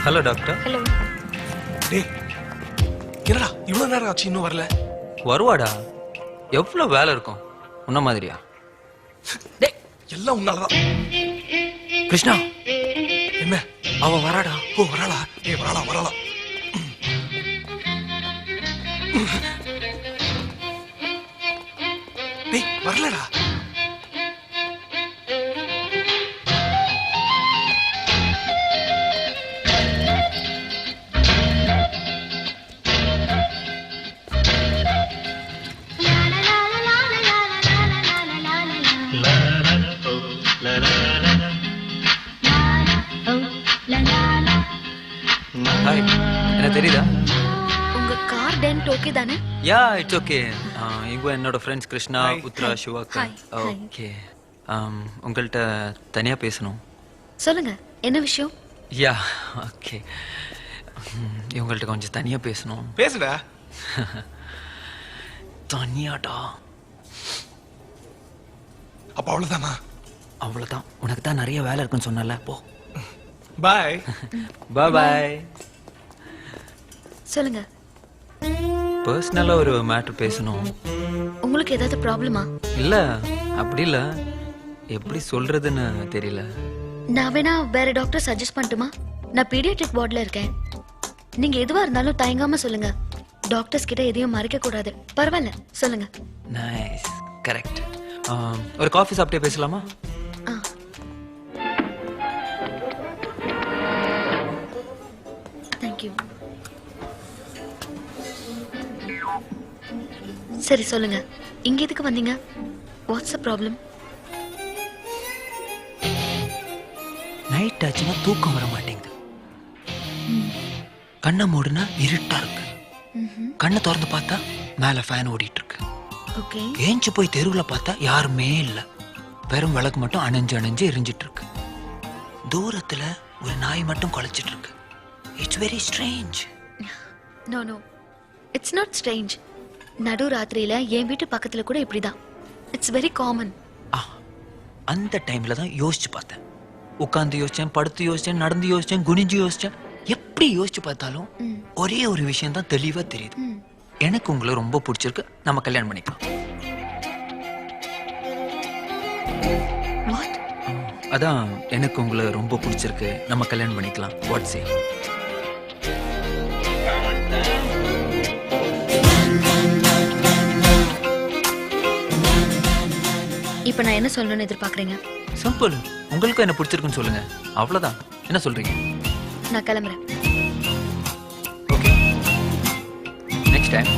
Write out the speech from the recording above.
Hello doctor. Hello. டேய் என்னடா இவ்வளவு நேரம் ஆச்சு இன்னும் வரல? வருவாடா, எவ்வளவு வேலை இருக்கும் உன்ன மாதிரியா? டேய் எல்லாம் உன்னாலதான். கிருஷ்ணா என்ன அவ வராடா. ஓ வராளா? ஏய் வராளா வராளா? டேய் வரலடா. ஹாய், என்ன தெரியுதா? உங்க கார் டென்ட் ஓகே தானே? Yeah it's okay. இவங்க என்னோட ஃப்ரெண்ட்ஸ் கிருஷ்ணா, Hi. உத்ரா, சிவாக்கா. Hi. Hi. ஓகே. உங்கள்கிட்ட தனியா பேசணும். சொல்லுங்க, என்ன விஷயம்? Yeah okay. இவங்கள்ட்ட கொஞ்சம் தனியா பேசணும். பேசுடா. தனியாடா. அப்ப அவ்வளவுதானா? அவ்வளவுதான். உனக்கு தான் நிறைய வேலை இருக்குன்னு சொன்னல. போ. பாய். Bye bye. சொல்லுங்க, பர்சனலா ஒரு மேட்டர் பேசணும். உங்களுக்கு ஏதாவது ப்ராப்ளமா? இல்ல அப்படி இல்ல, எப்படி சொல்றதுன்னு தெரியல. நான் வேணா வேற டாக்டர் சஜஸ்ட் பண்ணட்டுமா? நான் பீடியாட்ரிக் வார்டுல இருக்கேன். நீங்க எதுவா இருந்தாலும் தயங்காம சொல்லுங்க. டாக்டர்ஸ் கிட்ட எதையும் மறைக்க கூடாது. பரவாயில்ல, சொல்லுங்க. Nice, correct. ஒரு காஃபி சாப்பிட்டே பேசலாமா? ஆ. தேங்க்யூ. சரி சொல்லுங்க, இங்க எதுக்கு வந்தீங்க? Watts problem? நைட் ஆச்சுன்னா தூக்கம் வர மாட்டேங்குது. கண்ணை மூடுனா இருட்டா இருக்கு. கண்ணை திறந்து பார்த்தா மேல ஃபேன் ஓடிட்டு இருக்கு. ஓகே. ஏஞ்சு போய் தெருவில் பார்த்தா யாருமே இல்ல. வெறும் விளக்கு மட்டும் அணைஞ்சு அணைஞ்சு எரிஞ்சிட்டு இருக்கு. தூரத்துல ஒரு நாய் மட்டும் குலைச்சிட்டு இருக்கு. It's very strange. No no, it's not strange. நடு ராத்திரியில என் வீட்டு பக்கத்துல கூட இப்படிதான். It's very common. அந்த டைம்ல தான் யோசிச்சு பார்த்தேன். உட்கார்ந்து யோசிச்சேன், படுத்து யோசிச்சேன், நடந்து யோசிச்சேன், குனிஞ்சு யோசிச்சேன். எப்படி யோசிச்சு பார்த்தாலும் ஒரே ஒரு விஷயம் தான் தெளிவா தெரியுது. எனக்கு உங்களை ரொம்ப பிடிச்சிருக்கு, நம்ம கல்யாணம் பண்ணிக்கலாம். வாட்? அதான் எனக்கு உங்களை ரொம்ப பிடிச்சிருக்கு, நம்ம கல்யாணம் பண்ணிக்கலாம். வாட் சே? இப்ப நான் என்ன சொல்லணும்னு எதிர்பார்க்கறீங்க? சிம்பிள். உங்களுக்கும் என்ன பிடிச்சிருக்குன்னு சொல்லுங்க, அவ்வளவுதான். என்ன சொல்றீங்க? நான் கிளம்புறேன். Okay, next time